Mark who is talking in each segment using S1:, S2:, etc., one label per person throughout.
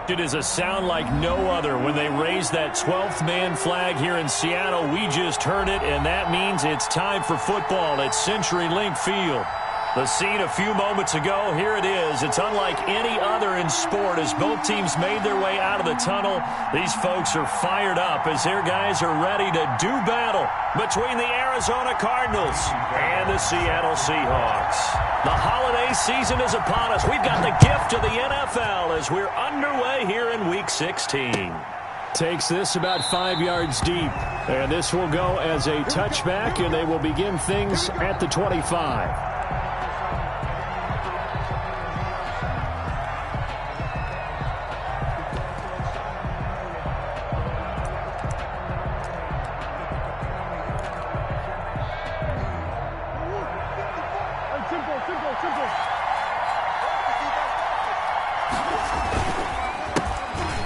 S1: It is a sound like no other when they raise that 12th man flag here in Seattle. We just heard it, and that means it's time for football at CenturyLink Field. The scene a few moments ago, here it is. It's unlike any other in sport as both teams made their way out of the tunnel. These folks are fired up as their guys are ready to do battle between the Arizona Cardinals and the Seattle Seahawks. The holiday season is upon us. We've got the gift of the NFL as we're underway here in Week 16.
S2: Takes this about 5 yards deep. And this will go as a touchback, and they will begin things at the 25.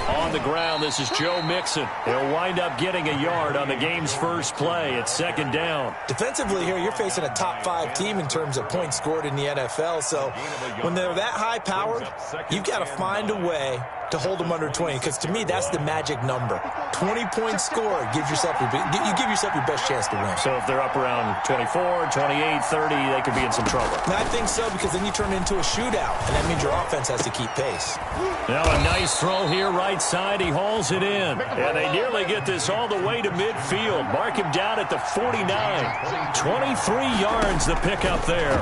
S1: On the ground, this is Joe Mixon. He'll wind up getting a yard on the game's first play. It's second down.
S3: Defensively here, you're facing a top 5 team in terms of points scored in the NFL. So when they're that high powered, you've got to find a way to hold them under 20, because to me that's the magic number. 20 points scored gives yourself you give yourself your best chance to win.
S1: So if they're up around 24, 28, 30, they could be in some trouble.
S3: And I think so, because then you turn it into a shootout, and that means your offense has to keep pace.
S1: Now a nice throw here right side. He hauls it in. And they nearly get this all the way to midfield. Mark him down at the 49. 23 yards the pickup there.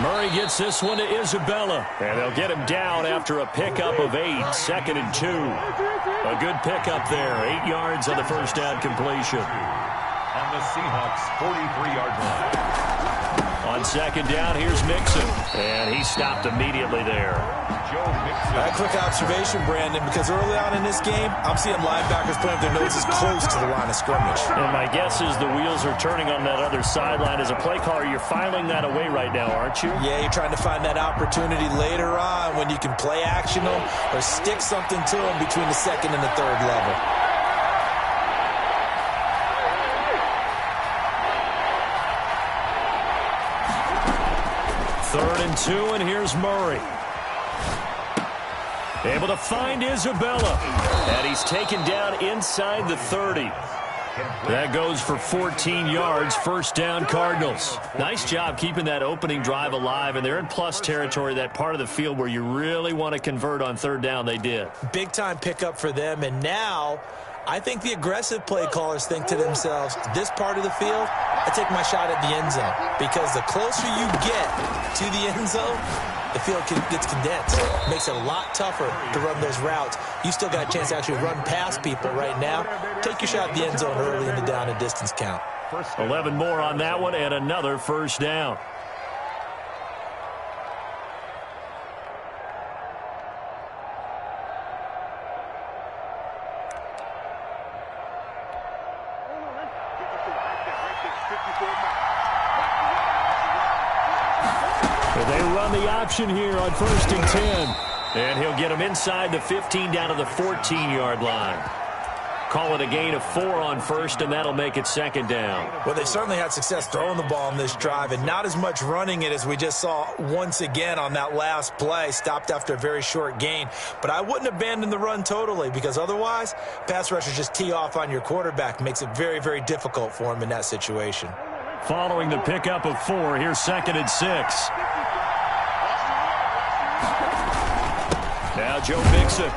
S1: Murray gets this one to Isabella. And they'll get him down after a pickup of 8. 2nd and 2. A good pickup there. 8 yards on the first down completion.
S4: On the Seahawks 43-yard line.
S1: On second down, here's Mixon. And he stopped immediately there.
S3: A quick observation, Brandon, because early on in this game, I'm seeing linebackers putting their noses close to the line of scrimmage.
S1: And my guess is the wheels are turning on that other sideline. As a play caller, you're filing that away right now, aren't you?
S3: Yeah, you're trying to find that opportunity later on when you can play action them or stick something to them between the second and the third level.
S1: Third and 2, and here's Murray. Able to find Isabella. And he's taken down inside the 30. That goes for 14 yards. First down, Cardinals. Nice job keeping that opening drive alive, and they're in plus territory, that part of the field where you really want to convert on third down. They did. Big-time pickup for them, and now I think the aggressive play callers think to themselves, this part of the field, I take my shot at the end zone, because the closer you get to the end zone, the field gets condensed. Makes it a lot tougher to run those routes. You still got a chance to actually run past people right now. Take your shot at the end zone early in the down and distance count. 11 more on that one, and another first down. They run the option here on 1st and 10. And he'll get him inside the 15 down to the 14-yard line. Call it a gain of 4 on first, and that'll make it second down. Well, they certainly had success throwing the ball in this drive, and not as much running it as we just saw once again on that last play. Stopped after a very short gain. But I wouldn't abandon the run totally, because otherwise, pass rushers just tee off on your quarterback. Makes it very, very difficult for him in that situation. Following the pickup of 4, here's 2nd and 6. Now Joe Mixon.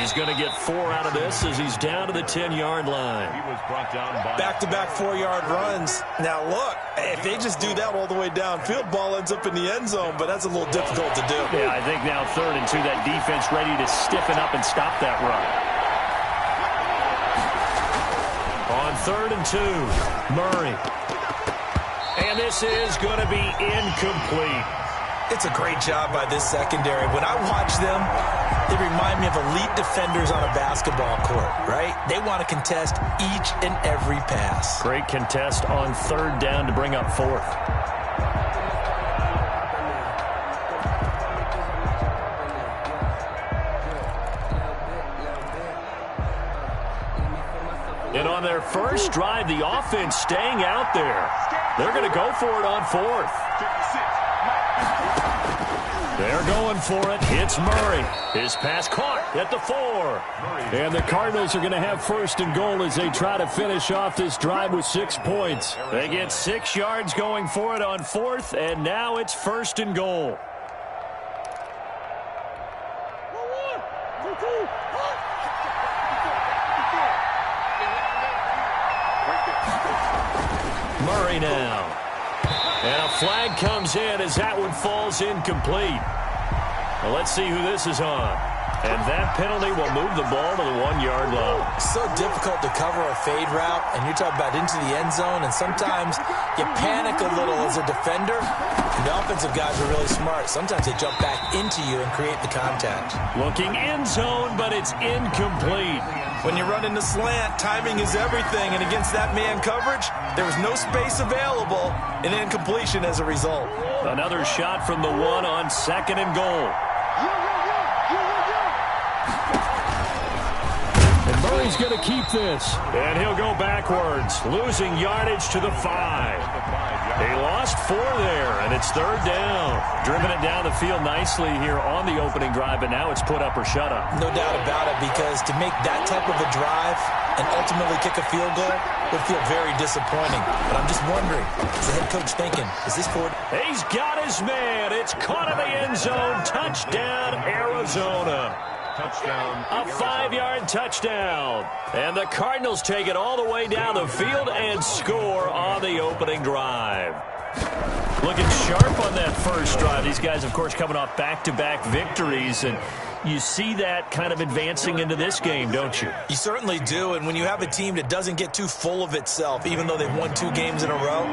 S1: He's going to get 4 out of this as he's down to the 10-yard line.
S4: He was brought down by
S3: back-to-back 4-yard runs. Now, look, if they just do that all the way downfield, ball ends up in the end zone, but that's a little difficult to do.
S1: Yeah, I think now 3rd and 2, that defense ready to stiffen up and stop that run. On 3rd and 2, Murray. And this is going to be incomplete. It's a great job by this secondary. When I watch them, they remind me of elite defenders on a basketball court, right? They want to contest each and every pass. Great contest on 3rd down to bring up 4th. And on their first drive, the offense staying out there. They're going to go for it on 4th. They're going for it. It's Murray. His pass caught at the 4.
S2: And the Cardinals are going to have first and goal as they try to finish off this drive with 6 points.
S1: They get 6 yards going for it on 4th, and now it's first and goal. Murray now. And a flag comes in as that one falls incomplete. Well, let's see who this is on. And that penalty will move the ball to the 1-yard line.
S3: So difficult to cover a fade route, and you're talking about into the end zone, and sometimes you panic a little as a defender. And the offensive guys are really smart. Sometimes they jump back into you and create the contact.
S1: Looking end zone, but it's incomplete.
S3: When you run in the slant, timing is everything, and against that man coverage, there was no space available, and incompletion as a result.
S1: Another shot from the 1 on 2nd and goal.
S2: And Murray's going to keep this.
S1: And he'll go backwards, losing yardage to the 5. He lost 4 there, and it's 3rd down. Driven it down the field nicely here on the opening drive, but now it's put up or shut up.
S3: No doubt about it, because to make that type of a drive and ultimately kick a field goal would feel very disappointing. But I'm just wondering, is the head coach thinking, is this for...
S1: He's got his man. It's caught in the end zone. Touchdown, Arizona.
S4: Touchdown.
S1: A 5-yard touchdown. And the Cardinals take it all the way down the field and score on the opening drive. Looking sharp on that first drive. These guys, of course, coming off back-to-back victories, and you see that kind of advancing into this game, don't you?
S3: You certainly do, and when you have a team that doesn't get too full of itself, even though they've won 2 games in a row,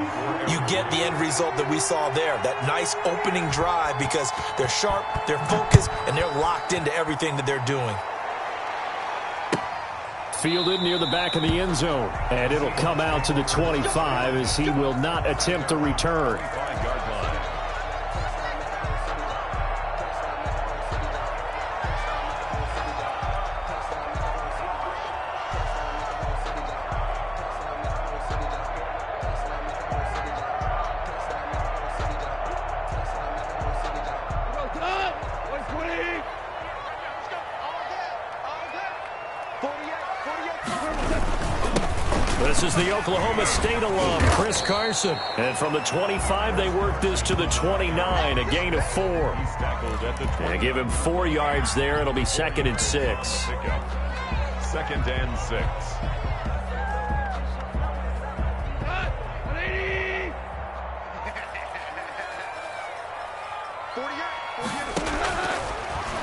S3: you get the end result that we saw there, that nice opening drive, because they're sharp, they're focused, and they're locked into everything that they're doing.
S2: Fielded near the back of the end zone, and it'll come out to the 25 as he will not attempt to return.
S1: This is the Oklahoma State alum, Chris Carson. And from the 25, they work this to the 29, a gain of 4. And give him 4 yards there. It'll be 2nd and 6.
S4: 2nd and 6.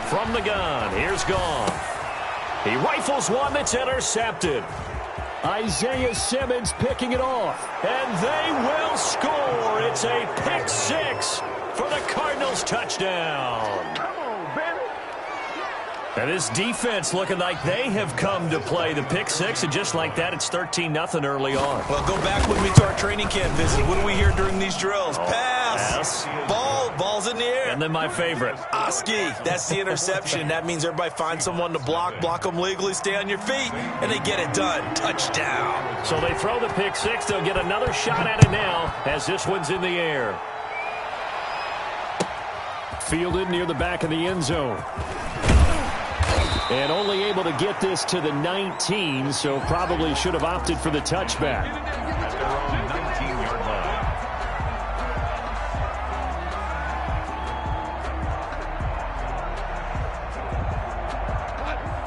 S1: From the gun, here's Goff. He rifles one that's intercepted.
S2: Isaiah Simmons picking it off.
S1: And they will score. It's a pick 6 for the Cardinals touchdown.
S4: Come on, baby.
S1: And this defense looking like they have come to play. The pick 6, and just like that, it's 13-0 early on.
S3: Well, go back with me to our training camp visit. What do we hear during these drills? Pass. Ball's in the air.
S1: And then my favorite.
S3: Oski, that's the interception. That means everybody finds someone to block them legally, stay on your feet, and they get it done. Touchdown.
S1: So they throw the pick 6. They'll get another shot at it now as this one's in the air.
S2: Fielded near the back of the end zone. And only able to get this to the 19, so probably should have opted for the touchback.
S4: At their own 19-yard line.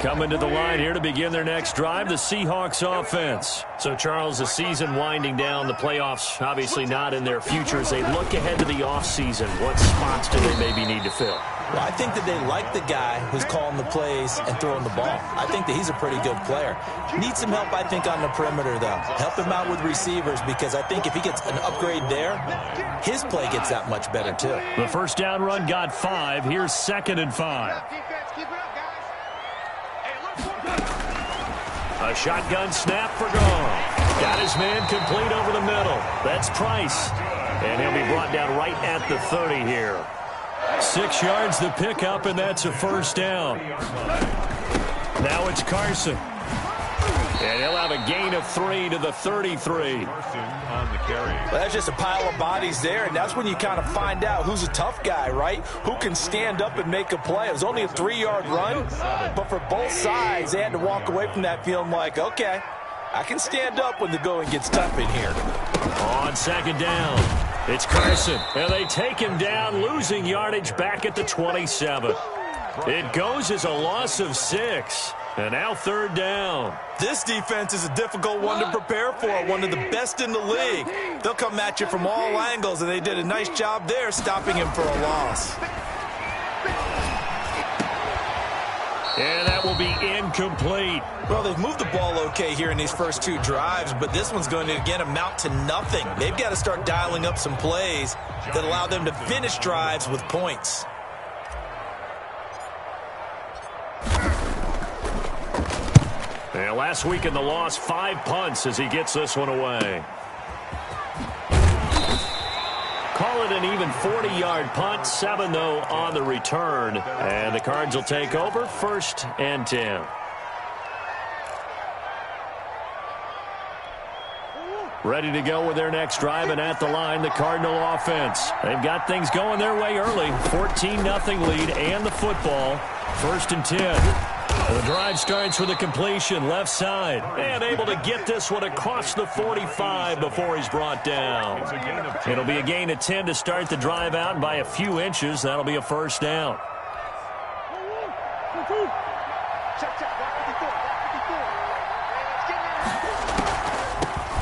S1: Coming to the line here to begin their next drive, the Seahawks offense. So, Charles, the season winding down, the playoffs obviously not in their future. As they look ahead to the offseason, what spots do they maybe need to fill?
S3: Well, I think that they like the guy who's calling the plays and throwing the ball. I think that he's a pretty good player. Needs some help, I think, on the perimeter, though. Help him out with receivers, because I think if he gets an upgrade there, his play gets that much better, too.
S1: The first down run got 5. Here's 2nd and 5. A shotgun snap for Goff. Got his man complete over the middle. That's Price. And he'll be brought down right at the 30 here. 6 yards the pickup, and that's a first down. Now it's Carson.
S2: And he'll have a gain of 3 to the 33.
S4: On the carry.
S3: Well, that's just a pile of bodies there, and that's when you kind of find out who's a tough guy, right? Who can stand up and make a play. It was only a 3-yard run, but for both sides, they had to walk away from that feeling like, okay, I can stand up when the going gets tough in here.
S1: On second down, it's Carson, and they take him down, losing yardage back at the 27. It goes as a loss of 6, and now third down.
S3: This defense is a difficult one to prepare for, one of the best in the league. They'll come at you from all angles, and they did a nice job there stopping him for a loss.
S1: And that will be incomplete.
S3: Well, they've moved the ball okay here in these first 2 drives, but this one's going to, again, amount to nothing. They've got to start dialing up some plays that allow them to finish drives with points.
S1: And last week in the loss, 5 punts as he gets this one away. Call it an even 40-yard punt, 7, though, on the return. And the Cards will take over, 1st and 10. Ready to go with their next drive, and at the line, the Cardinal offense. They've got things going their way early. 14-0 lead and the football. 1st and 10. The drive starts with a completion, left side. And able to get this one across the 45 before he's brought down. It'll be a gain of 10 to start the drive out, and by a few inches, that'll be a 1st down.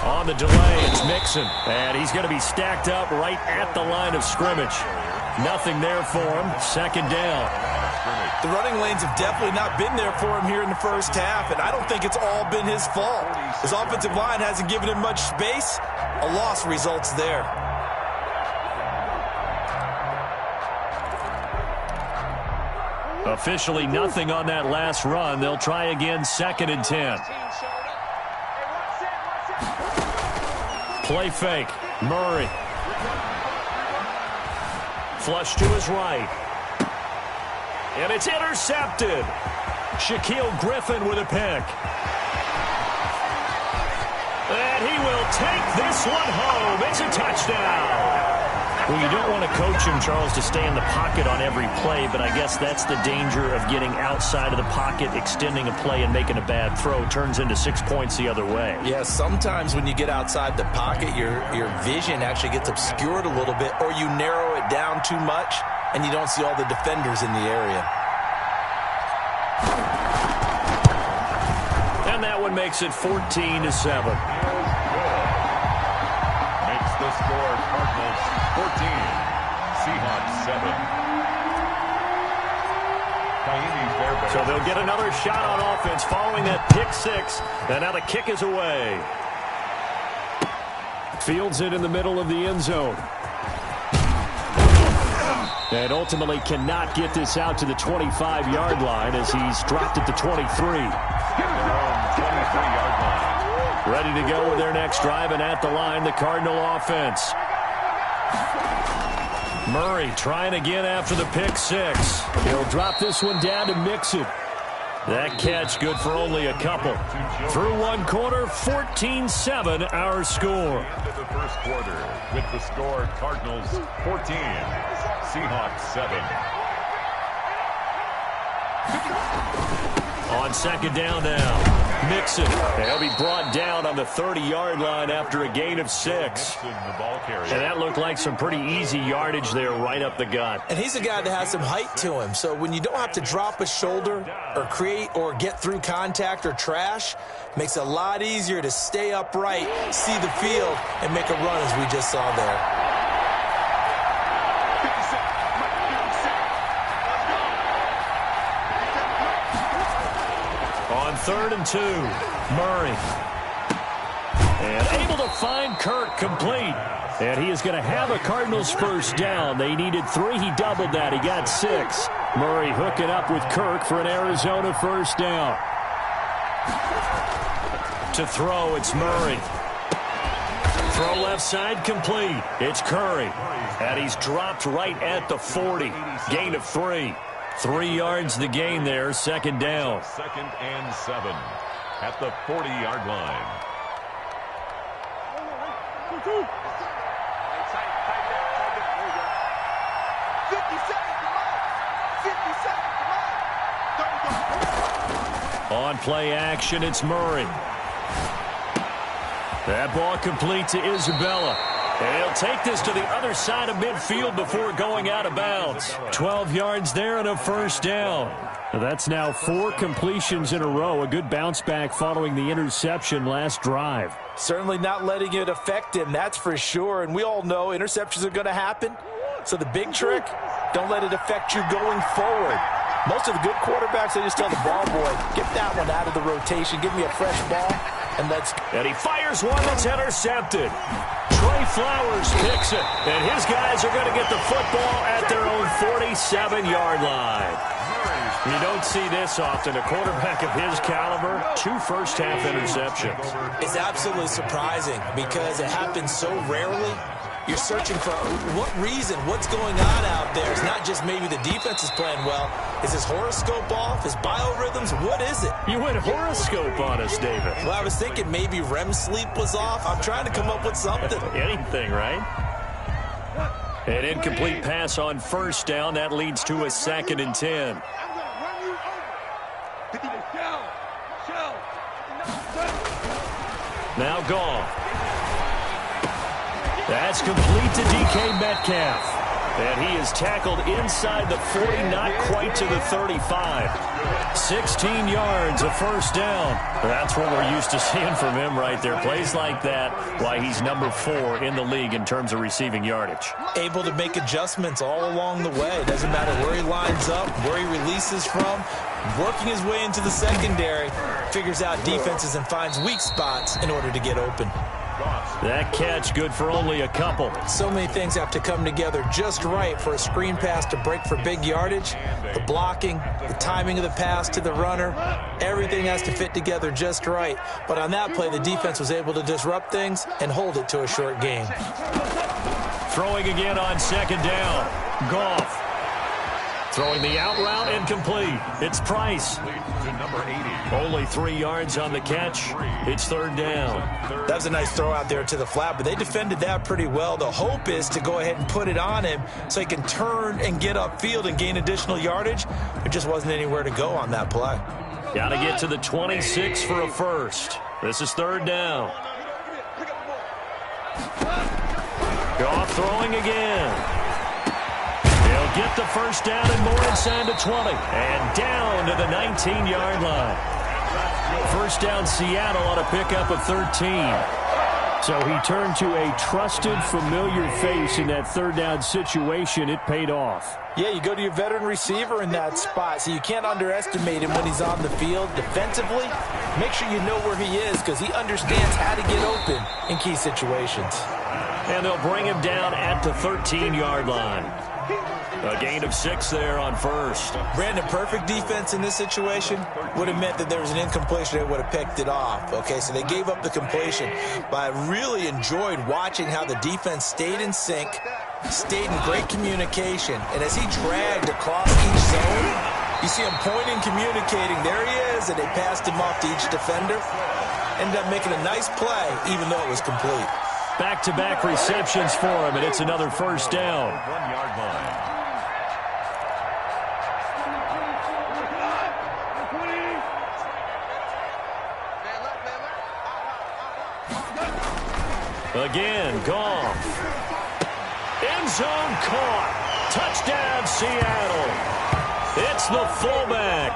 S1: On the delay, it's Mixon. And he's going to be stacked up right at the line of scrimmage. Nothing there for him. 2nd down.
S3: The running lanes have definitely not been there for him here in the first half, and I don't think it's all been his fault. His offensive line hasn't given him much space. A loss results there.
S1: Officially nothing on that last run. They'll try again, 2nd and 10. Play fake. Murray. Flush to his right. And it's intercepted. Shaquille Griffin with a pick. And he will take this one home. It's a touchdown. Well, you don't want to coach him, Charles, to stay in the pocket on every play, but I guess that's the danger of getting outside of the pocket, extending a play, and making a bad throw. Turns into 6 points the other way.
S3: Yeah, sometimes when you get outside the pocket, your vision actually gets obscured a little bit, or you narrow it down too much, and you don't see all the defenders in the area.
S1: And that one makes it 14-7.
S4: Makes the score Cardinals 14, Seahawks 7.
S1: So they'll get another shot on offense following that pick 6. And now the kick is away.
S2: Fields it in the middle of the end zone. And ultimately cannot get this out to the 25-yard line as he's dropped at the 23.
S4: 23-yard line.
S1: Ready to go with their next drive, and at the line, the Cardinal offense. Murray trying again after the pick 6.
S2: He'll drop this one down to Mixon.
S1: That catch good for only a couple. Through one quarter, 14-7 our score.
S4: End of the first quarter with the score Cardinals 14, Seahawks 7.
S1: On second down now, Mixon. He'll be brought down on the 30-yard line after a gain of 6. And that looked like some pretty easy yardage there right up the gut.
S3: And he's a guy that has some height to him, so when you don't have to drop a shoulder or create or get through contact or trash, makes it a lot easier to stay upright, see the field, and make a run as we just saw there.
S1: On 3rd and 2, Murray. And able to find Kirk complete. And he is going to have a Cardinals first down. They needed 3. He doubled that. He got 6. Murray hooking up with Kirk for an Arizona first down. To throw, it's Murray. Throw left side complete. It's Curry. And he's dropped right at the 40. Gain of 3. 3 yards the gain there, second down.
S4: 2nd and 7. at the 40-yard line.
S1: On play action, it's Murray. That ball complete to Isabella. And he'll take this to the other side of midfield before going out of bounds. 12 yards there and a first down.
S2: That's now 4 completions in a row. A good bounce back following the interception last drive.
S3: Certainly not letting it affect him, that's for sure. And we all know interceptions are going to happen. So the big trick, don't let it affect you going forward. Most of the good quarterbacks, they just tell the ball boy, get that one out of the rotation, give me a fresh ball, and let's go.
S1: And he fires one that's intercepted. Trey Flowers picks it, and his guys are going to get the football at their own 47-yard line. You don't see this often. A quarterback of his caliber, 2 first-half interceptions.
S3: It's absolutely surprising because it happens so rarely. You're searching for what reason, what's going on out there. It's not just maybe the defense is playing well. Is his horoscope off? His biorhythms? What is it?
S1: You went horoscope on us, David.
S3: Well, I was thinking maybe REM sleep was off. I'm trying to come up with something.
S1: Anything, right? An incomplete pass on first down. That leads to a 2nd and 10. Now gone. That's complete to DK Metcalf. And he is tackled inside the 40, not quite to the 35. 16 yards, a first down. That's what we're used to seeing from him right there. Plays like that, why he's number 4 in the league in terms of receiving yardage.
S3: Able to make adjustments all along the way. Doesn't matter where he lines up, where he releases from. Working his way into the secondary, figures out defenses and finds weak spots in order to get open.
S1: That catch good for only a couple.
S3: So many things have to come together just right for a screen pass to break for big yardage. The blocking, the timing of the pass to the runner, everything has to fit together just right. But on that play, the defense was able to disrupt things and hold it to a short gain.
S1: Throwing again on 2nd down. Goff. Throwing the out route incomplete. It's Price. Only 3 yards on the catch. It's 3rd down.
S3: That was a nice throw out there to the flat, but they defended that pretty well. The hope is to go ahead and put it on him so he can turn and get upfield and gain additional yardage. There just wasn't anywhere to go on that play.
S1: Got to get to the 26 for a first. This is 3rd down. Goff throwing again. He'll get the first down and more inside the 20. And down to the 19-yard line. First down, Seattle on a pickup of 13.
S2: So he turned to a trusted, familiar face in that 3rd down situation. It paid off.
S3: Yeah, you go to your veteran receiver in that spot, so you can't underestimate him when he's on the field. Defensively, make sure you know where he is because he understands how to get open in key situations.
S1: And they'll bring him down at the 13-yard line. A gain of 6 there on first.
S3: Brandon, perfect defense in this situation would have meant that there was an incompletion. They would have picked it off. Okay, so they gave up the completion. But I really enjoyed watching how the defense stayed in sync, stayed in great communication. And as he dragged across each zone, you see him pointing, communicating. There he is, and they passed him off to each defender. Ended up making a nice play, even though it was complete.
S1: Back-to-back receptions for him, and it's another first down.
S4: 1-yard line.
S1: Again, Goff. End zone caught. Touchdown, Seattle. It's the fullback.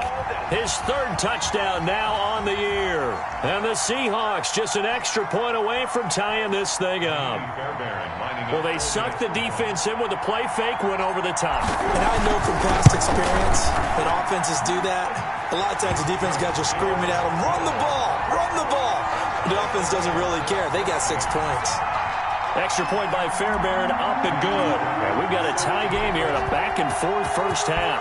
S1: His 3rd touchdown now on the year. And the Seahawks just an extra point away from tying this thing up. Well, they sucked the defense in with a play fake, went over the top.
S3: And I know from past experience that offenses do that. A lot of times the defense guys are screaming at them, run the ball, run the ball. The offense doesn't really care. They got 6 points.
S1: Extra point by Fairbairn, up and good. And we've got a tie game here in a back-and-forth first half.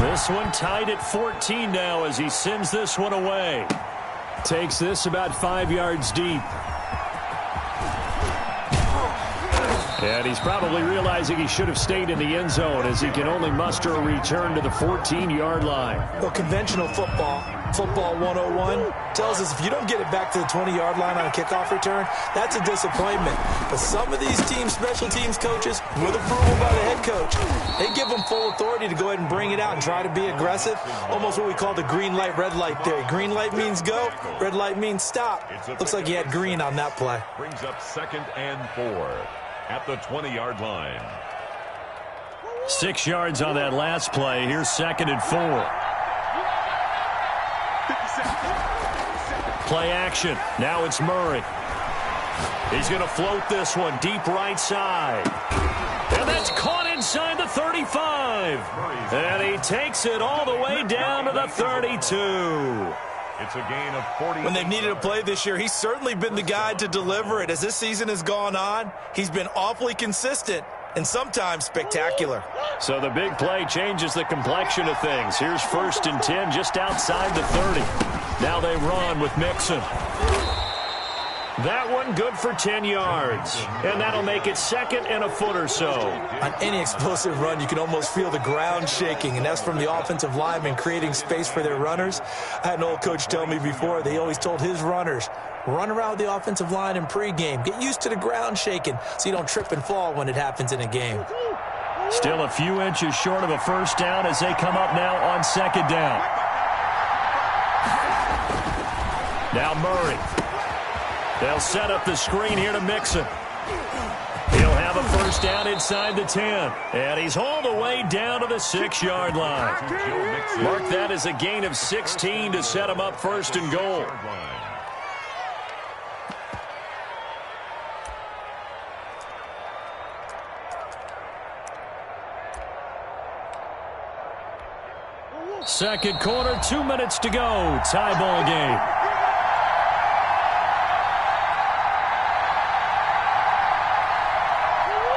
S1: This one tied at 14 now as he sends this one away.
S2: Takes this about 5 yards deep. And he's probably realizing he should have stayed in the end zone as he can only muster a return to the 14-yard line.
S3: Well, conventional football 101, tells us if you don't get it back to the 20-yard line on a kickoff return, that's a disappointment. But some of these teams, special teams coaches, with approval by the head coach, they give them full authority to go ahead and bring it out and try to be aggressive. Almost what we call the green light, red light theory. Green light means go, red light means stop. Looks like he had green on that play.
S4: Brings up 2nd and 4 at the 20-yard line.
S1: 6 yards on that last play. Here's 2nd and 4. Play action. Now it's Murray. He's going to float this one deep right side. And that's caught inside the 35. And he takes it all the way down to the 32.
S4: It's a gain of 40.
S3: When they've needed a play this year, he's certainly been the guy to deliver it. As this season has gone on, he's been awfully consistent and sometimes spectacular.
S2: So the big play changes the complexion of things. Here's 1st and 10 just outside the 30. Now they run with Mixon. That one good for 10 yards. And that'll make it 2nd and a foot or so.
S3: On any explosive run, you can almost feel the ground shaking, and that's from the offensive linemen creating space for their runners. I had an old coach tell me before, they always told his runners, run around the offensive line in pregame. Get used to the ground shaking so you don't trip and fall when it happens in a game.
S1: Still a few inches short of a first down as they come up now on 2nd down. Now Murray. They'll set up the screen here to Mixon. He'll have a first down inside the 10. And he's all the way down to the 6-yard line. Mark that as a gain of 16 to set him up 1st and goal. Second quarter, 2 minutes to go. Tie ball game.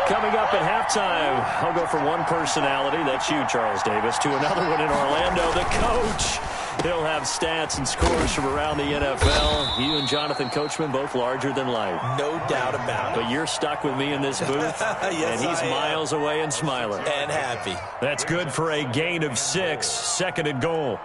S1: Coming up at halftime, I'll go from one personality, that's you, Charles Davis, to another one in Orlando, the coach. He'll have stats and scores from around the NFL. You and Jonathan Coachman, both larger than life.
S3: No doubt about it.
S1: But you're stuck with me in this booth,
S3: yes,
S1: and he's miles away and smiling.
S3: And happy.
S1: That's good for a gain of 6, 2nd and goal.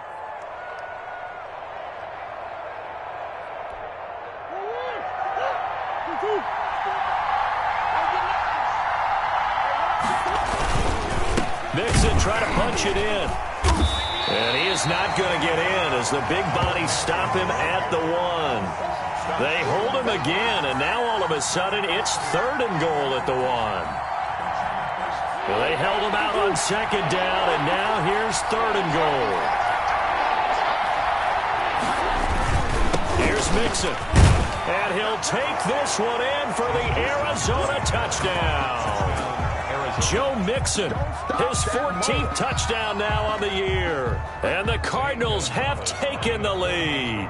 S1: Mixon trying to punch it in. And he is not going to get in as the big bodies stop him at the 1. They hold him again, and now all of a sudden it's 3rd and goal at the 1. Well, they held him out on 2nd down, and now here's 3rd and goal. Here's Mixon. And he'll take this one in for the Arizona touchdown. Joe Mixon, his 14th touchdown now on the year. And the Cardinals have taken the lead.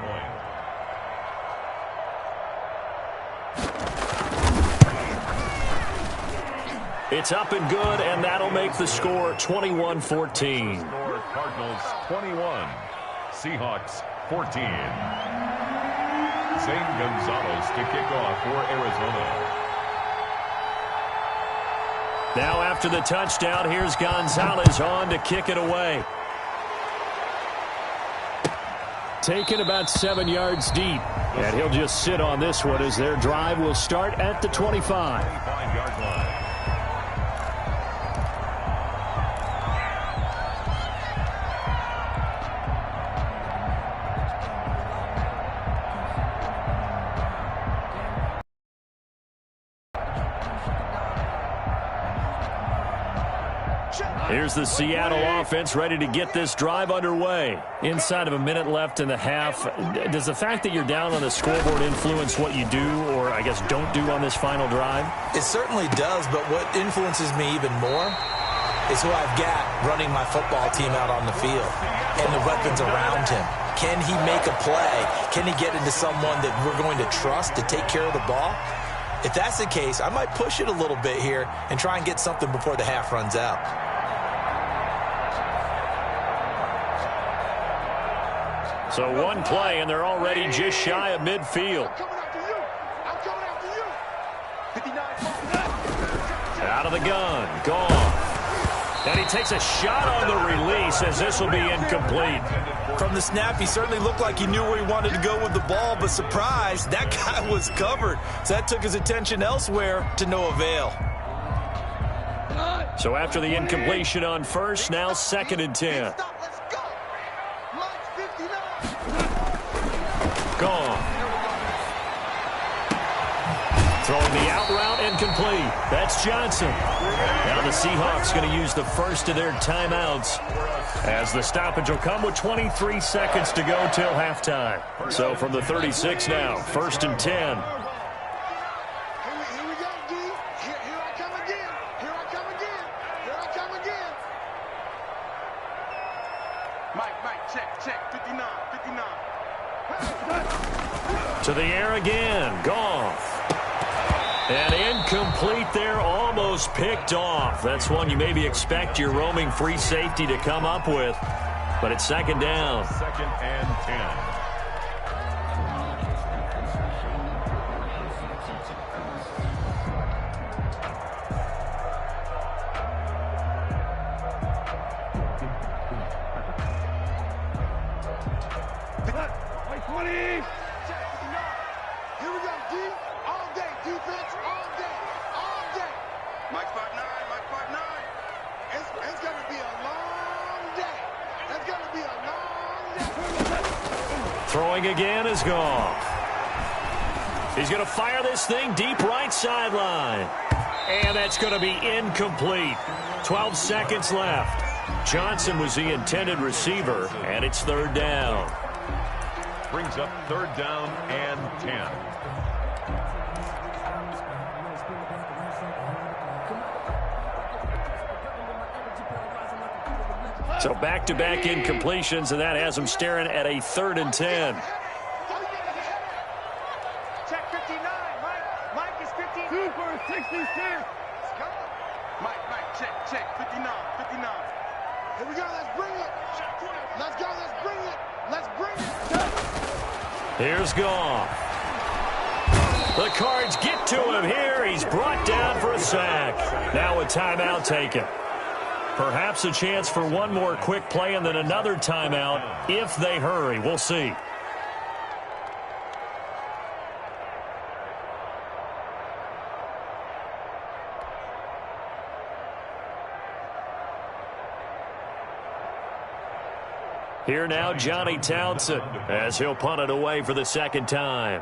S1: It's up and good, and that'll make the score 21-14.
S4: Cardinals 21, Seahawks 14. Zane Gonzalez to kick off for Arizona.
S1: Now after the touchdown, here's Gonzalez on to kick it away.
S2: Taken about 7 yards deep. And he'll just sit on this one as their drive will start at the 25.
S4: 25-yard line.
S1: Here's the Seattle offense ready to get this drive underway. Inside of a minute left in the half, does the fact that you're down on the scoreboard influence what you do, or I guess don't do on this final drive?
S3: It certainly does, but what influences me even more is who I've got running my football team out on the field and the weapons around him. Can he make a play? Can he get into someone that we're going to trust to take care of the ball? If that's the case, I might push it a little bit here and try and get something before the half runs out.
S1: So one play, and they're already just shy of midfield. Out of the gun. Gone. And he takes a shot on the release as this will be incomplete.
S3: From the snap, he certainly looked like he knew where he wanted to go with the ball, but surprise, that guy was covered. So that took his attention elsewhere to no avail.
S1: So after the incompletion on first, now 2nd and 10. Gone. Throwing the out route incomplete. That's Johnson. Now the Seahawks going to use the first of their timeouts as the stoppage will come with 23 seconds to go till halftime. So from the 36 now, 1st and 10. To the air again. Goff. And incomplete there, almost picked off. That's one you maybe expect your roaming free safety to come up with. But it's 2nd down.
S4: 2nd and 10.
S1: Throwing again is Goff. He's going to fire this thing deep right sideline. And that's going to be incomplete. 12 seconds left. Johnson was the intended receiver, and it's 3rd down.
S4: Brings up 3rd down and 10.
S1: So back-to-back incompletions, and that has him staring at a 3rd and 10.
S5: Check 59. Mike is 15. 2 for 66. Mike, check 59. Here we go, let's bring it. Let's go, let's bring it. Let's bring it.
S1: Here's Goff. The Cards get to him here. He's brought down for a sack. Now a timeout taken. Perhaps a chance for one more quick play and then another timeout if they hurry. We'll see. Here now, Johnny Townsend, as he'll punt it away for the 2nd time.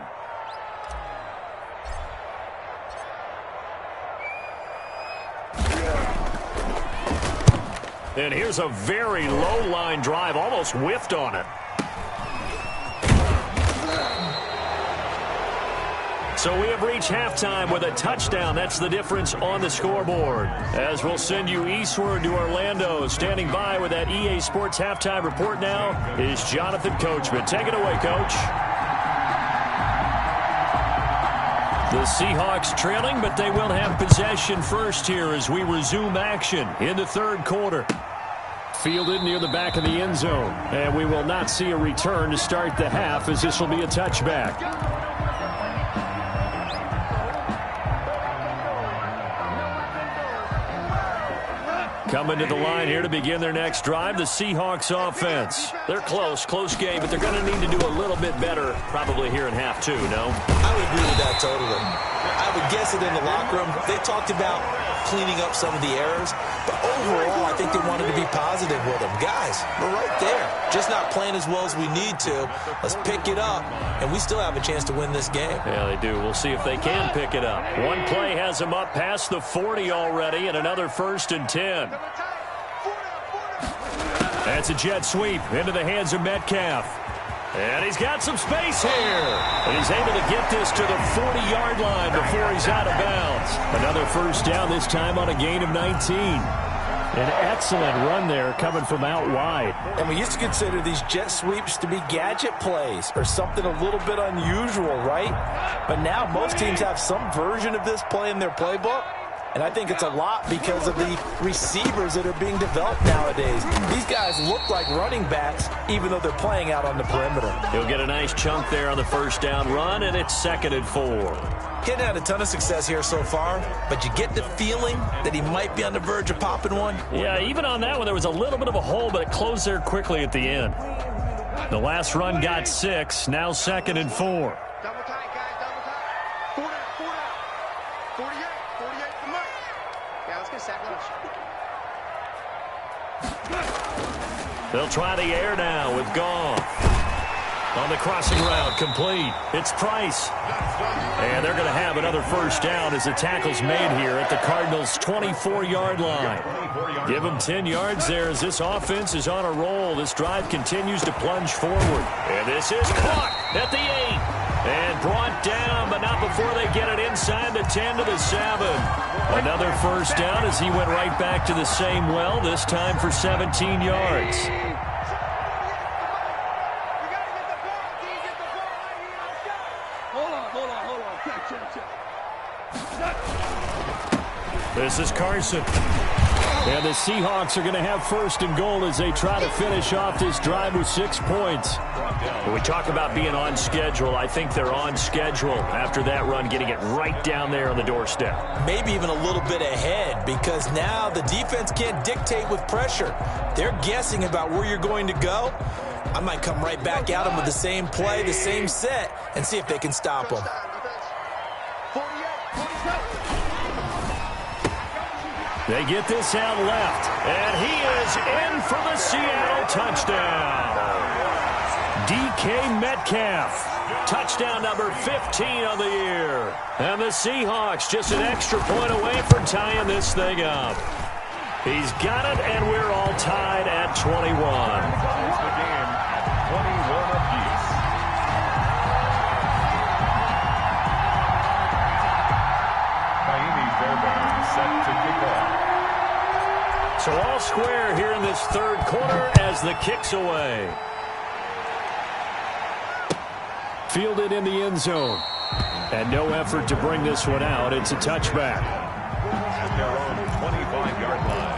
S1: And here's a very low-line drive, almost whiffed on it. So we have reached halftime with a touchdown. That's the difference on the scoreboard. As we'll send you eastward to Orlando. Standing by with that EA Sports halftime report now is Jonathan Coachman. Take it away, Coach. The Seahawks trailing, but they will have possession first here as we resume action in the 3rd quarter. Fielded near the back of the end zone. And we will not see a return to start the half as this will be a touchback. Coming to the line here to begin their next drive, the Seahawks offense. They're close game, but they're going to need to do a little bit better probably here in half 2, no?
S3: I would agree with that totally. I would guess it in the locker room. They talked about cleaning up some of the errors, but overall, I think they wanted to be positive with them. Guys, we're right there. Just not playing as well as we need to. Let's pick it up, and we still have a chance to win this game.
S1: Yeah, they do. We'll see if they can pick it up. One play has them up past the 40 already, and another 1st and 10. That's a jet sweep into the hands of Metcalf. And he's got some space here. And he's able to get this to the 40-yard line before he's out of bounds. Another 1st down, this time on a gain of 19.
S2: An excellent run there coming from out wide.
S3: And we used to consider these jet sweeps to be gadget plays or something a little bit unusual, right? But now most teams have some version of this play in their playbook. And I think it's a lot because of the receivers that are being developed nowadays. These guys look like running backs, even though they're playing out on the perimeter.
S1: He'll get a nice chunk there on the 1st down run, and it's 2nd and 4.
S3: He hadn't had a ton of success here so far, but you get the feeling that he might be on the verge of popping one.
S1: Yeah, even on that one, there was a little bit of a hole, but it closed there quickly at the end. The last run got 6, now 2nd and 4.
S5: Double tight, guys, double tight. 4 down. 48 for Mike. Yeah, let's get sack lunch.
S1: They'll try the air now with Goff. On the crossing route, complete. It's Price. And they're going to have another first down as the tackle's made here at the Cardinals' 24-yard line. Give them 10 yards there as this offense is on a roll. This drive continues to plunge forward. And this is caught at the 8. And brought down, but not before they get it inside the 10 to the 7. Another first down as he went right back to the same well, this time for 17 yards. This is Carson. And the Seahawks are going to have 1st and goal as they try to finish off this drive with 6 points. When we talk about being on schedule, I think they're on schedule after that run, getting it right down there on the doorstep.
S3: Maybe even a little bit ahead, because now the defense can't dictate with pressure. They're guessing about where you're going to go. I might come right back at them with the same play, the same set, and see if they can stop them.
S1: They get this out left, and he is in for the Seattle touchdown. DK Metcalf, touchdown number 15 on the year. And the Seahawks just an extra point away from tying this thing up. He's got it, and we're all tied at 21.
S4: Ties the game at 21 apiece. Miami Fairbairn set to kick off.
S1: So all square here in this 3rd quarter as the kick's away. Fielded in the end zone. And no effort to bring this one out. It's a touchback.
S4: At their own 25-yard line.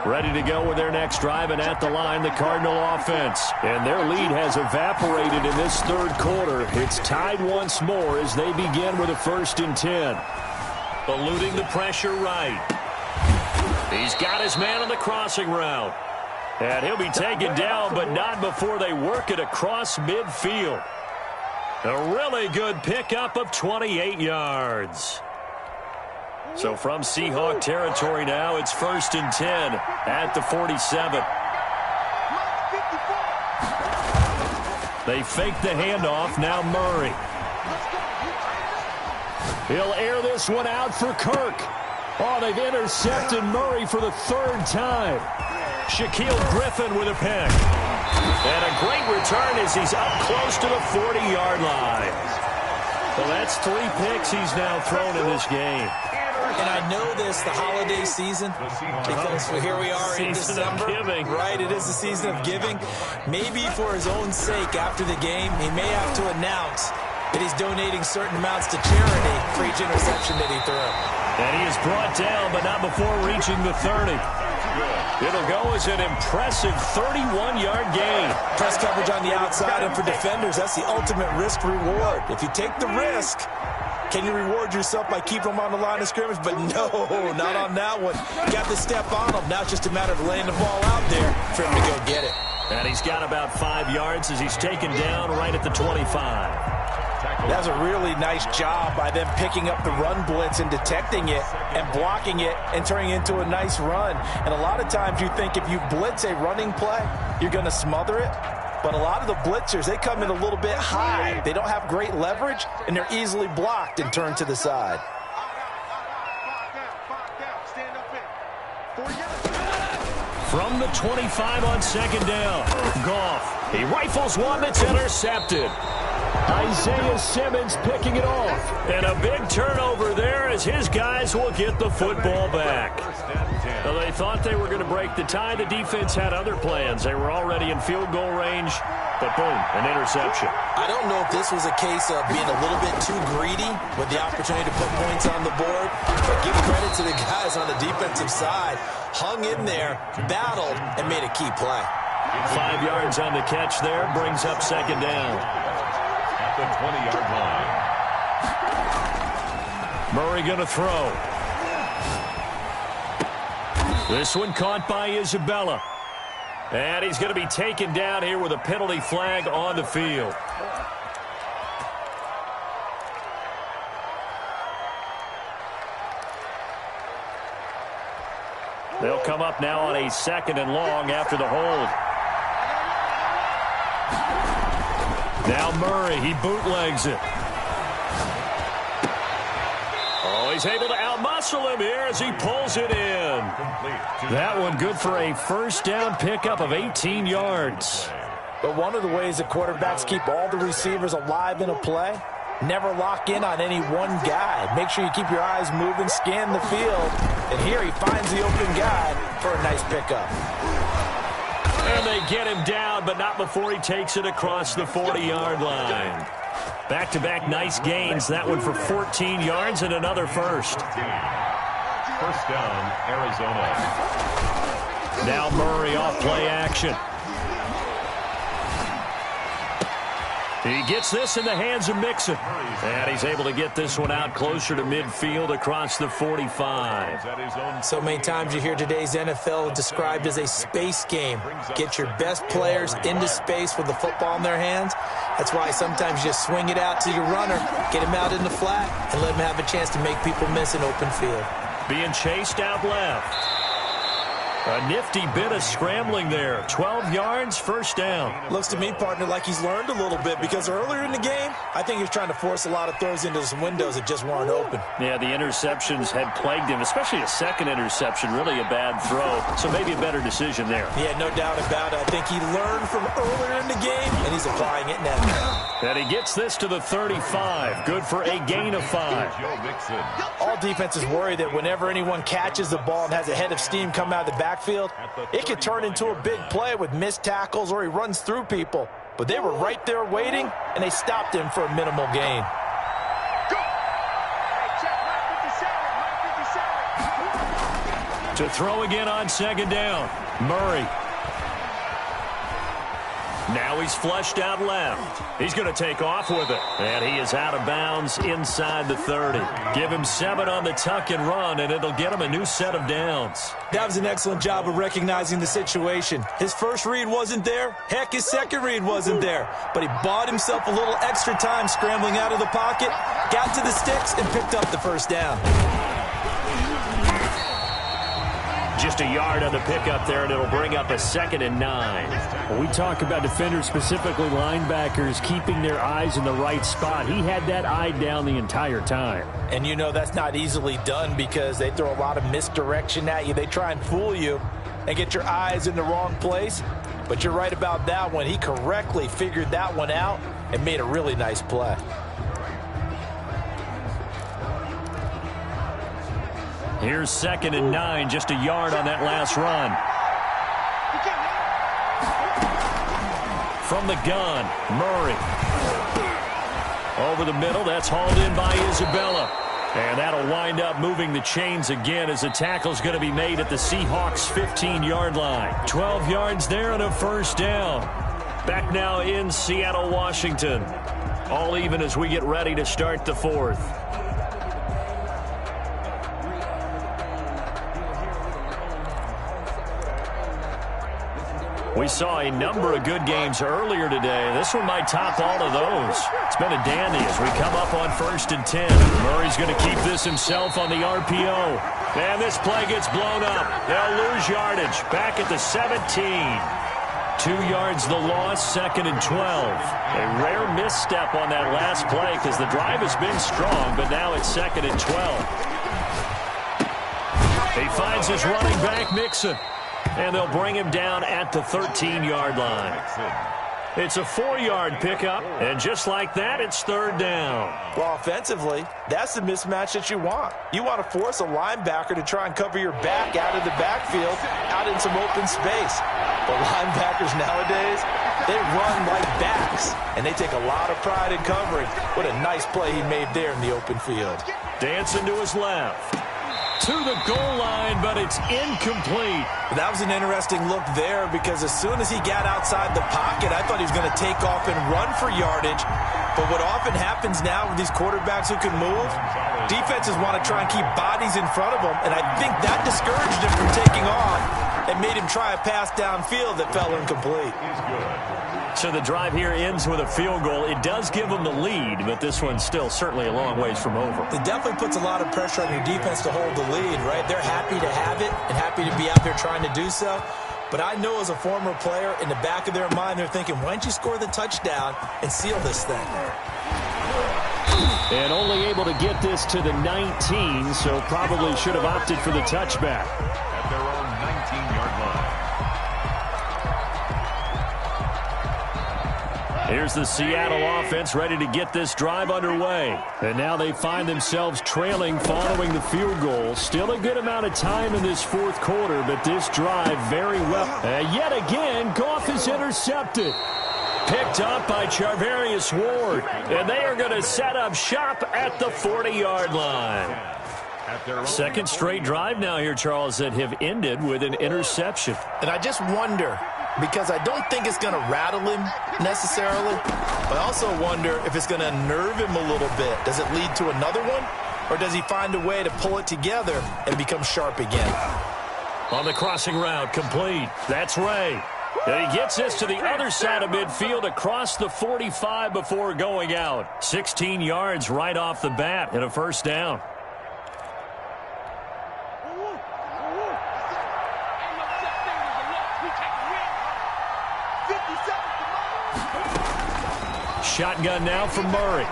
S1: Ready to go with their next drive, and at the line, the Cardinal offense. And their lead has evaporated in this 3rd quarter. It's tied once more as they begin with a 1st and 10. Eluding the pressure right. He's got his man on the crossing route. And he'll be taken down, but not before they work it across midfield. A really good pickup of 28 yards. So from Seahawk territory now, it's 1st and 10 at the 47. They fake the handoff. Now Murray. He'll air this one out for Kirk. Oh, they've intercepted Murray for the 3rd time. Shaquille Griffin with a pick. And a great return as he's up close to the 40-yard line. So that's 3 picks he's now thrown in this game.
S3: And I know this, the holiday season, because here we are in December. Right, it is the season of giving. Maybe for his own sake after the game, he may have to announce that he's donating certain amounts to charity for each interception that he threw.
S1: And he is brought down, but not before reaching the 30. It'll go as an impressive 31-yard gain.
S3: Press coverage on the outside, and for defenders, that's the ultimate risk-reward. If you take the risk, can you reward yourself by keeping them on the line of scrimmage? But no, not on that one. Got to step on them. Now it's just a matter of laying the ball out there for him to go get it.
S1: And he's got about 5 yards as he's taken down right at the 25.
S3: That's a really nice job by them picking up the run blitz and detecting it and blocking it and turning it into a nice run. And a lot of times you think if you blitz a running play, you're going to smother it. But a lot of the blitzers, they come in a little bit high. They don't have great leverage, and they're easily blocked and turned to the side.
S1: From the 25 on 2nd down, Goff. He rifles one that's intercepted.
S2: Isaiah Simmons picking it off.
S1: And a big turnover there as his guys will get the football back. Well, they thought they were going to break the tie. The defense had other plans. They were already in field goal range, but boom, an interception.
S3: I don't know if this was a case of being a little bit too greedy with the opportunity to put points on the board, but give credit to the guys on the defensive side. Hung in there, battled, and made a key play.
S1: 5 yards on the catch there, brings up second down.
S4: At the 20-yard line.
S1: Murray going to throw. This one caught by Isabella. And he's going to be taken down here with a penalty flag on the field. They'll come up now on a 2nd and long after the hold. Now Murray, he bootlegs it. Oh, he's able to outmuscle him here as he pulls it in. That one good for a first down pickup of 18 yards.
S3: But one of the ways that quarterbacks keep all the receivers alive in a play, never lock in on any one guy. Make sure you keep your eyes moving, scan the field, and here he finds the open guy for a nice pickup.
S1: And they get him down, but not before he takes it across the 40-yard line. Back-to-back nice gains. That one for 14 yards and another first.
S4: First down, Arizona.
S1: Now Murray off play action. He gets this in the hands of Mixon. And he's able to get this one out closer to midfield across the 45.
S3: So many times you hear today's NFL described as a space game. Get your best players into space with the football in their hands. That's why sometimes you just swing it out to your runner, get him out in the flat, and let him have a chance to make people miss an open field.
S1: Being chased out left. A nifty bit of scrambling there. 12 yards, first down.
S3: Looks to me, partner, like he's learned a little bit because earlier in the game, I think he was trying to force a lot of throws into some windows that just weren't open.
S1: Yeah, the interceptions had plagued him, especially a second interception, really a bad throw. So maybe a better decision there.
S3: Yeah, no doubt about it. I think he learned from earlier in the game, and he's applying it now.
S1: And he gets this to the 35. Good for a gain of 5.
S3: All defenses worry that whenever anyone catches the ball and has a head of steam come out of the backfield, it could turn into a big play with missed tackles or he runs through people. But they were right there waiting, and they stopped him for a minimal gain.
S1: To throw again on second down. Murray. Now he's flushed out left. He's going to take off with it. And he is out of bounds inside the 30. Give him 7 on the tuck and run, and it'll get him a new set of downs.
S3: That was an excellent job of recognizing the situation. His first read wasn't there. Heck, his second read wasn't there. But he bought himself a little extra time scrambling out of the pocket, got to the sticks, and picked up the first down.
S1: Just a yard on the pickup there, and it'll bring up a 2nd and 9.
S2: When we talk about defenders, specifically linebackers, keeping their eyes in the right spot. He had that eye down the entire time.
S3: And you know that's not easily done because they throw a lot of misdirection at you. They try and fool you and get your eyes in the wrong place. But you're right about that one. He correctly figured that one out and made a really nice play.
S1: Here's 2nd and 9, just a yard on that last run. From the gun, Murray. Over the middle, that's hauled in by Isabella. And that'll wind up moving the chains again as the tackle's going to be made at the Seahawks' 15-yard line. 12 yards there and a first down. Back now in Seattle, Washington. All even as we get ready to start the 4th. We saw a number of good games earlier today. This one might top all of those. It's been a dandy as we come up on 1st and 10. Murray's going to keep this himself on the RPO. And this play gets blown up. They'll lose yardage. Back at the 17. 2 yards the loss, 2nd and 12. A rare misstep on that last play because the drive has been strong, but now it's 2nd and 12. He finds his running back, Mixon. And they'll bring him down at the 13-yard line. It's a 4-yard pickup, and just like that, it's third down.
S3: Well, offensively, that's the mismatch that you want. You want to force a linebacker to try and cover your back out of the backfield, out in some open space. But linebackers nowadays, they run like backs, and they take a lot of pride in covering. What a nice play he made there in the open field.
S1: Dancing to his left. To the goal line, but it's incomplete.
S3: That was an interesting look there because as soon as he got outside the pocket, I thought he was going to take off and run for yardage. But what often happens now with these quarterbacks who can move, defenses want to try and keep bodies in front of them, and I think that discouraged him from taking off and made him try a pass downfield that fell incomplete.
S1: So the drive here ends with a field goal. It does give them the lead, but this one's still certainly a long ways from over.
S3: It definitely puts a lot of pressure on your defense to hold the lead, right? They're happy to have it and happy to be out there trying to do so. But I know as a former player, in the back of their mind, they're thinking, why don't you score the touchdown and seal this thing?
S2: And only able to get this to the 19, so probably should have opted for the touchback.
S4: At their own 19-yard line.
S1: Here's the Seattle offense ready to get this drive underway.
S2: And now they find themselves trailing following the field goal. Still a good amount of time in this fourth quarter, but this drive very well. Yet again, Goff is intercepted.
S1: Picked up by Charvarius Ward. And they are going to set up shop at the 40-yard line. Second straight drive now here, Charles, that have ended with an interception.
S3: And I just wonder, because I don't think it's going to rattle him necessarily, but I also wonder if it's going to unnerve him a little bit. Does it lead to another one, or does he find a way to pull it together and become sharp again?
S1: On the crossing route, complete. That's Ray. And he gets this to the other side of midfield across the 45 before going out. 16 yards right off the bat and a first down. Shotgun now for Murray.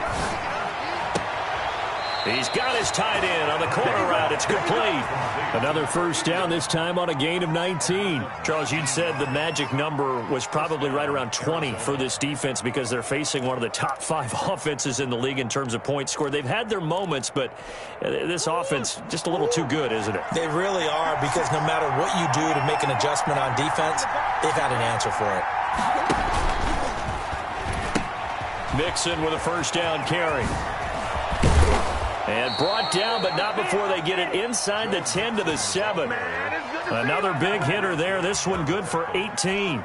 S1: He's got his tight end on the corner route. It's complete.
S2: Another first down, this time on a gain of 19.
S1: Charles, you'd said the magic number was probably right around 20 for this defense because they're facing one of the top 5 offenses in the league in terms of points scored. They've had their moments, but this offense just a little too good, isn't it?
S3: They really are, because no matter what you do to make an adjustment on defense, they've had an answer for it.
S1: Mixon with a first down carry. And brought down, but not before they get it inside the 10 to the 7. Another big hitter there. This one good for 18.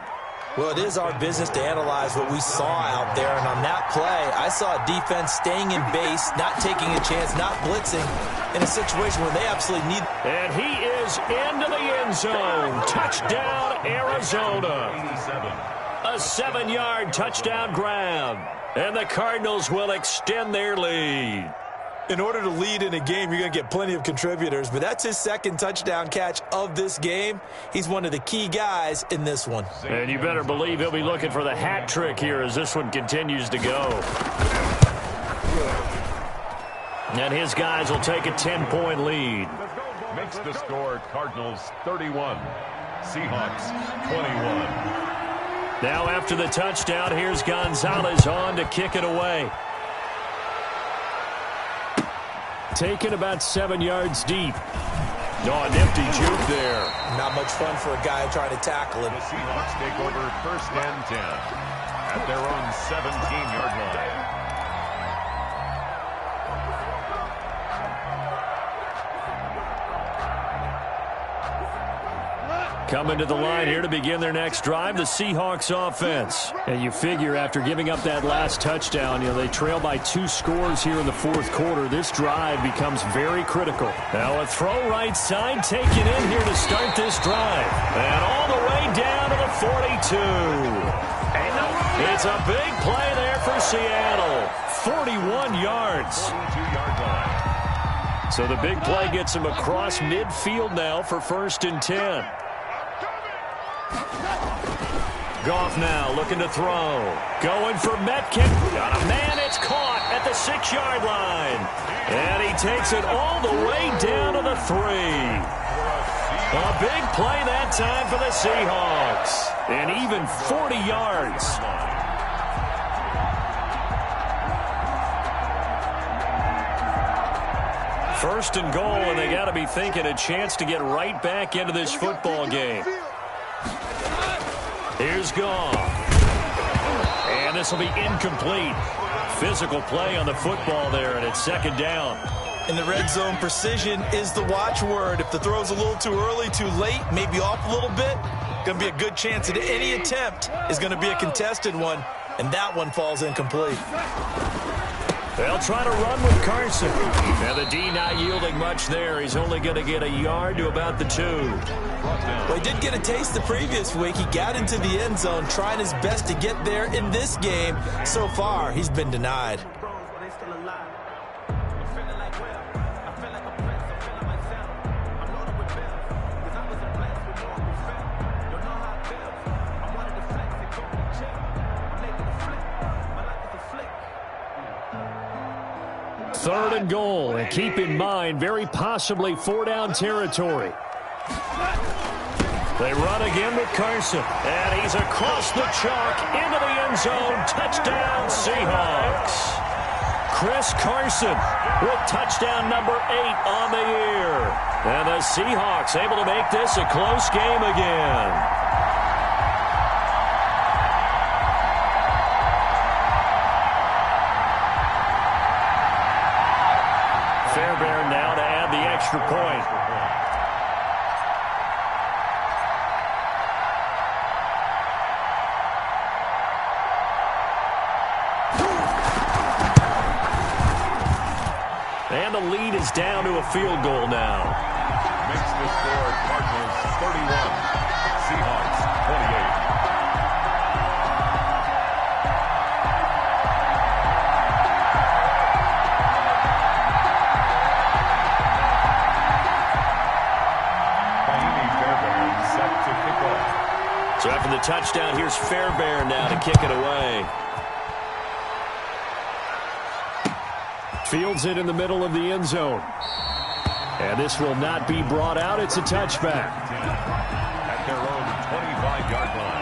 S3: Well, it is our business to analyze what we saw out there. And on that play, I saw a defense staying in base, not taking a chance, not blitzing, in a situation where they absolutely need.
S1: And he is into the end zone. Touchdown, Arizona. A 7-yard touchdown grab. And the Cardinals will extend their lead.
S3: In order to lead in a game, you're going to get plenty of contributors, but that's his second touchdown catch of this game. He's one of the key guys in this one.
S1: And you better believe he'll be looking for the hat trick here as this one continues to go. And his guys will take a 10-point lead.
S4: Makes the score Cardinals 31, Seahawks 21.
S1: Now after the touchdown, here's Gonzalez on to kick it away.
S2: Taken about 7 yards deep.
S1: Oh, a nifty juke there.
S3: Not much fun for a guy trying to tackle him.
S4: The Seahawks take over first and 10 at their own 17-yard line.
S1: Coming to the line here to begin their next drive, the Seahawks offense.
S2: And you figure after giving up that last touchdown, they trail by 2 scores here in the fourth quarter. This drive becomes very critical.
S1: Now a throw right side taken in here to start this drive. And all the way down to the 42. It's a big play there for Seattle. 41 yards.
S4: 42-yard line.
S1: So the big play gets him across midfield now for first and 10. Goff now looking to throw. Going for Metcalf. Got a man. It's caught at the 6-yard line. And he takes it all the way down to the 3. A big play that time for the Seahawks. And even 40 yards. First and goal, and they got to be thinking a chance to get right back into this football game. Here's Goff. And this will be incomplete. Physical play on the football there, and it's second down.
S3: In the red zone, precision is the watchword. If the throw's a little too early, too late, maybe off a little bit, going to be a good chance that any attempt is going to be a contested one, and that one falls incomplete.
S1: They'll try to run with Carson. And the D not yielding much there. He's only going to get a yard to about the 2.
S3: Well, he did get a taste the previous week. He got into the end zone, trying his best to get there in this game. So far, he's been denied.
S2: Third and goal, and keep in mind, very possibly 4-down territory.
S1: They run again with Carson, and he's across the chalk into the end zone. Touchdown, Seahawks. Chris Carson with touchdown number 8 on the year. And the Seahawks able to make this a close game again. Fairbairn now to add the extra point. And the lead is down to a field goal now.
S4: Makes the score Cardinals 31, Seahawks 28.
S1: So after the touchdown, here's Fairbairn now to kick it away.
S2: Fields it in the middle of the end zone. And this will not be brought out. It's a touchback.
S4: At their own 25-yard line.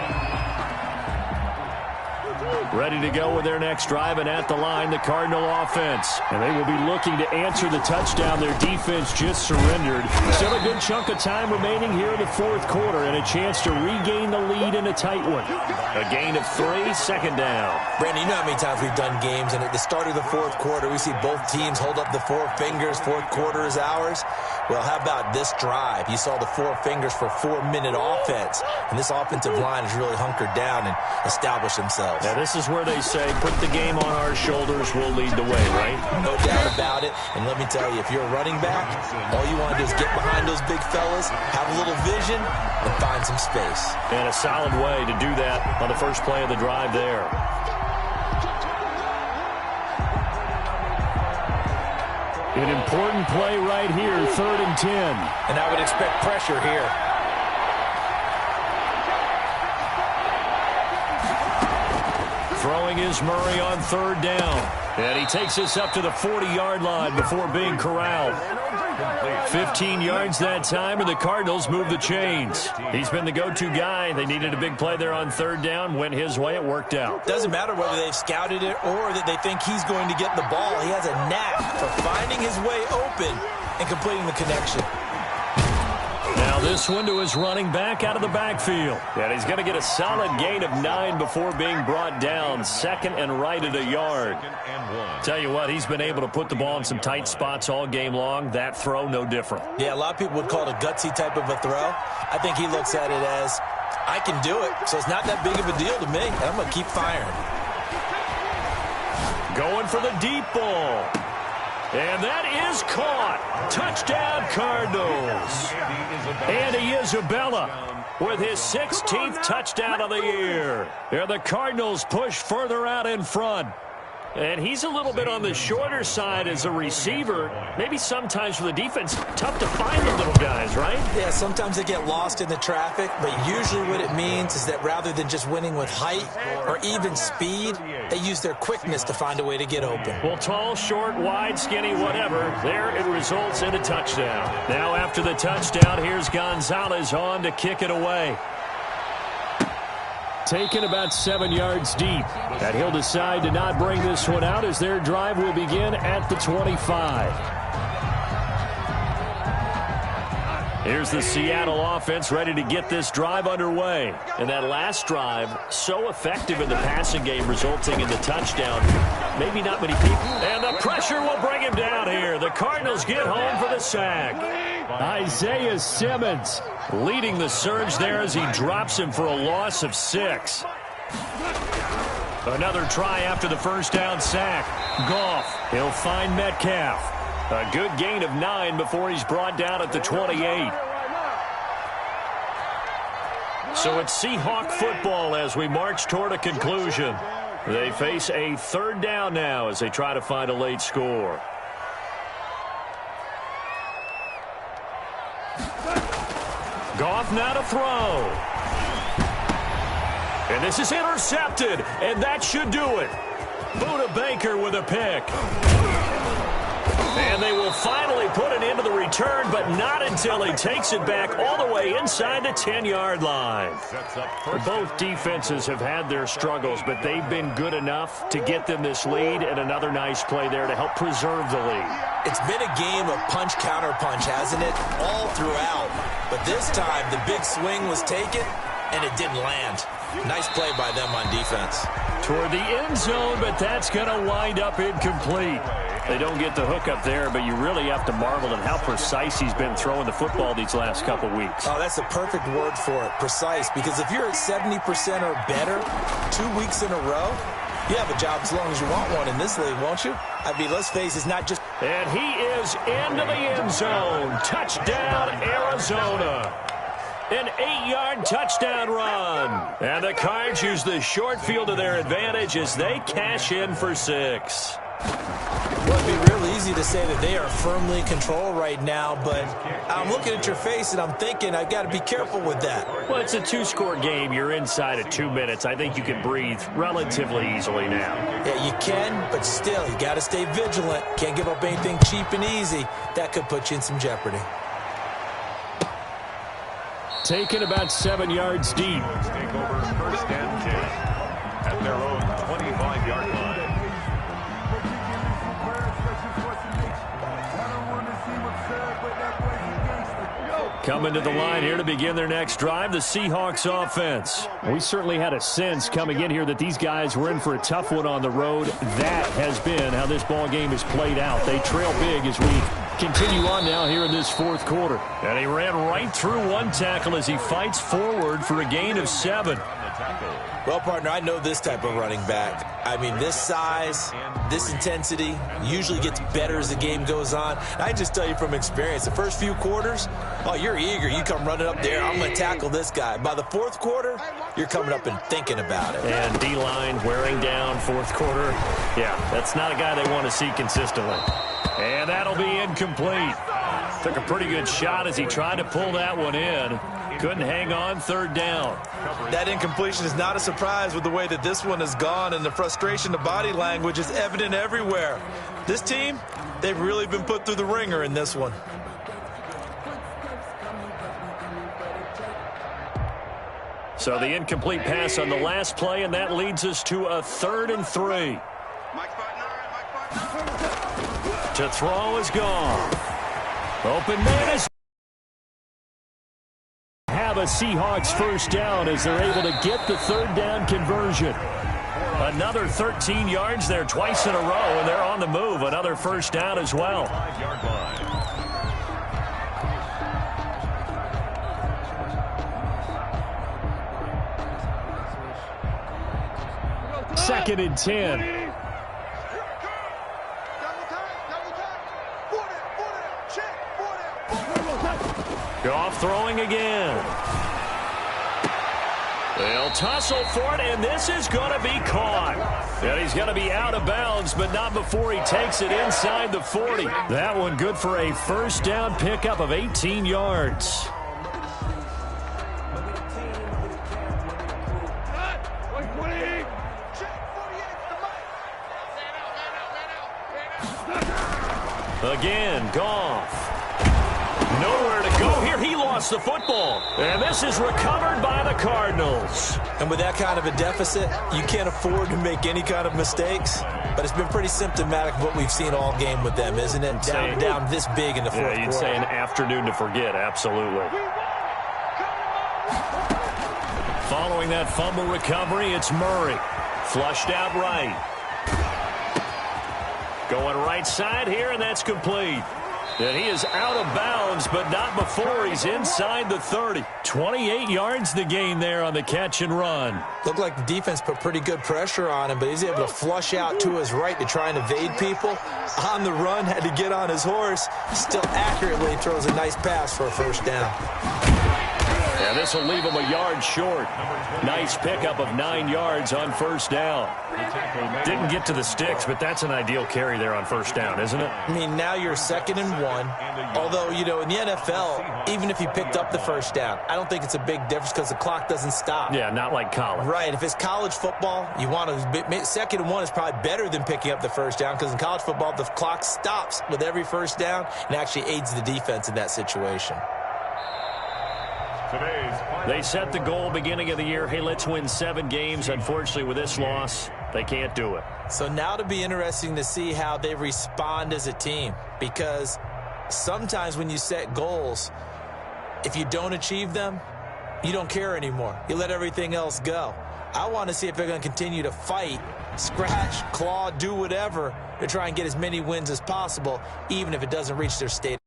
S1: Ready to go with their next drive, and at the line, the Cardinal offense.
S2: And they will be looking to answer the touchdown their defense just surrendered. Still a good chunk of time remaining here in the fourth quarter, and a chance to regain the lead in a tight one.
S1: A gain of 3, second down.
S3: Brandon, you know how many times we've done games, and at the start of the fourth quarter, we see both teams hold up the 4 fingers, fourth quarter is ours. Well, how about this drive? You saw the 4 fingers for 4-minute offense, and this offensive line has really hunkered down and established themselves.
S1: Now, this is where they say, put the game on our shoulders, we'll lead the way, right?
S3: No doubt about it, and let me tell you, if you're a running back, all you want to do is get behind those big fellas, have a little vision, and find some space.
S1: And a solid way to do that on the first play of the drive there.
S2: An important play right here, 3rd and 10.
S3: And I would expect pressure here.
S1: Throwing is Murray on 3rd down. And he takes us up to the 40-yard line before being corralled. 15 yards that time, and the Cardinals move the chains. He's been the go-to guy. They needed a big play there on 3rd down. Went his way. It worked out.
S3: Doesn't matter whether they've scouted it or that they think he's going to get the ball. He has a knack for finding his way open and completing the connection.
S1: Now this one to his running back out of the backfield. And he's going to get a solid gain of 9 before being brought down. Second and right at a yard. Tell you what, he's been able to put the ball in some tight spots all game long. That throw, no different.
S3: Yeah, a lot of people would call it a gutsy type of a throw. I think he looks at it as, I can do it, so it's not that big of a deal to me, and I'm going to keep firing.
S1: Going for the deep ball. And that is caught. Touchdown, Cardinals. Andy Isabella with his 16th touchdown of the year. And the Cardinals push further out in front. And he's a little bit on the shorter side as a receiver. Maybe sometimes for the defense, tough to find the little guys, right?
S3: Yeah, sometimes they get lost in the traffic, but usually what it means is that rather than just winning with height or even speed, they use their quickness to find a way to get open.
S1: Well, tall, short, wide, skinny, whatever, there it results in a touchdown. Now after the touchdown, here's Gonzalez on to kick it away.
S2: Taken about 7 yards deep. And he'll decide to not bring this one out as their drive will begin at the 25.
S1: Here's the Seattle offense ready to get this drive underway. And that last drive, so effective in the passing game, resulting in the touchdown. Maybe not many people. And the pressure will bring him down here. The Cardinals get home for the sack.
S2: Isaiah Simmons
S1: leading the surge there as he drops him for a loss of 6. Another try after the first down sack. Goff, he'll find Metcalf. A good gain of 9 before he's brought down at the 28. So it's Seahawk football as we march toward a conclusion. They face a third down now as they try to find a late score. Goff now to throw. And this is intercepted, and that should do it. Buda Baker with a pick. And they will finally put an end to the return, but not until he takes it back all the way inside the 10-yard line. Both defenses have had their struggles, but they've been good enough to get them this lead, and another nice play there to help preserve the lead.
S3: It's been a game of punch-counter-punch, hasn't it? All throughout. But this time, the big swing was taken, and it didn't land. Nice play by them on defense.
S1: Toward the end zone, but that's going to wind up incomplete. They don't get the hook up there, but you really have to marvel at how precise he's been throwing the football these last couple weeks.
S3: Oh, that's the perfect word for it, precise, because if you're at 70% or better 2 weeks in a row, you have a job as long as you want one in this league, won't you? I mean, let's face it, it's not just...
S1: And he is into the end zone. Touchdown, Arizona. An 8-yard touchdown run. And the Cards use the short field to their advantage as they cash in for 6.
S3: Well, it'd be real easy to say that they are firmly in control right now, but I'm looking at your face and I'm thinking I've got to be careful with that.
S1: Well, it's a 2-score game. You're inside of 2 minutes. I think you can breathe relatively easily now.
S3: Yeah, you can, but still, you got to stay vigilant. Can't give up anything cheap and easy. That could put you in some jeopardy.
S2: taken about 7 yards deep.
S4: Take over first and 10 at their own 25-yard line.
S1: Coming to the line here to begin their next drive, the Seahawks offense.
S2: We certainly had a sense coming in here that these guys were in for a tough one on the road. That has been how this ball game has played out. They trail big as we continue on now here in this fourth quarter.
S1: And he ran right through one tackle as he fights forward for a gain of 7.
S3: Well, partner, I know this type of running back. I mean, this size, this intensity usually gets better as the game goes on. I just tell you from experience, the first few quarters, oh, you're eager. You come running up there, I'm going to tackle this guy. By the fourth quarter, you're coming up and thinking about it.
S1: And D-line wearing down fourth quarter. Yeah, that's not a guy they want to see consistently. And that'll be incomplete. Took a pretty good shot as he tried to pull that one in. Couldn't hang on, third down.
S3: That incompletion is not a surprise with the way that this one has gone, and the frustration, the body language is evident everywhere. This team, they've really been put through the ringer in this one.
S1: So the incomplete pass on the last play, and that leads us to a 3rd and 3. To throw is gone. Open man is...
S2: Have a Seahawks first down as they're able to get the third down conversion.
S1: Another 13 yards there twice in a row, and they're on the move. Another first down as well.
S4: 5-yard line.
S2: Second and 10.
S1: Goff throwing again. They'll tussle for it, and this is going to be caught. And he's going to be out of bounds, but not before he takes it inside the 40. That one good for a first down pickup of 18 yards. Again, Goff. Nowhere to go here. He lost lost the football. And this is recovered by the Cardinals.
S3: And with that kind of a deficit, you can't afford to make any kind of mistakes. But it's been pretty symptomatic of what we've seen all game with them, isn't it? Down this big in the fourth quarter.
S1: You'd say an afternoon to forget, absolutely. Following that fumble recovery, it's Murray. Flushed out right. Going right side here, and that's complete. And he is out of bounds, but not before he's inside the 30. 28 yards the gain there on the catch and run.
S3: Looked like the defense put pretty good pressure on him, but he's able to flush out to his right to try and evade people. On the run, had to get on his horse. Still accurately throws a nice pass for a first down.
S1: And this will leave him a yard short. Nice pickup of 9 yards on first down. Didn't get to the sticks, but that's an ideal carry there on first down, isn't it?
S3: I mean, now you're 2nd and 1. Although, you know, in the NFL, even if you picked up the first down, I don't think it's a big difference because the clock doesn't stop.
S1: Yeah, not like college.
S3: Right. If it's college football, you want to 2nd and 1 is probably better than picking up the first down because in college football, the clock stops with every first down and actually aids the defense in that situation.
S1: They set the goal beginning of the year. Hey, let's win 7 games. Unfortunately, with this loss, they can't do it.
S3: So now to be interesting to see how they respond as a team, because sometimes when you set goals, if you don't achieve them, you don't care anymore. You let everything else go. I want to see if they're going to continue to fight, scratch, claw, do whatever to try and get as many wins as possible, even if it doesn't reach their state.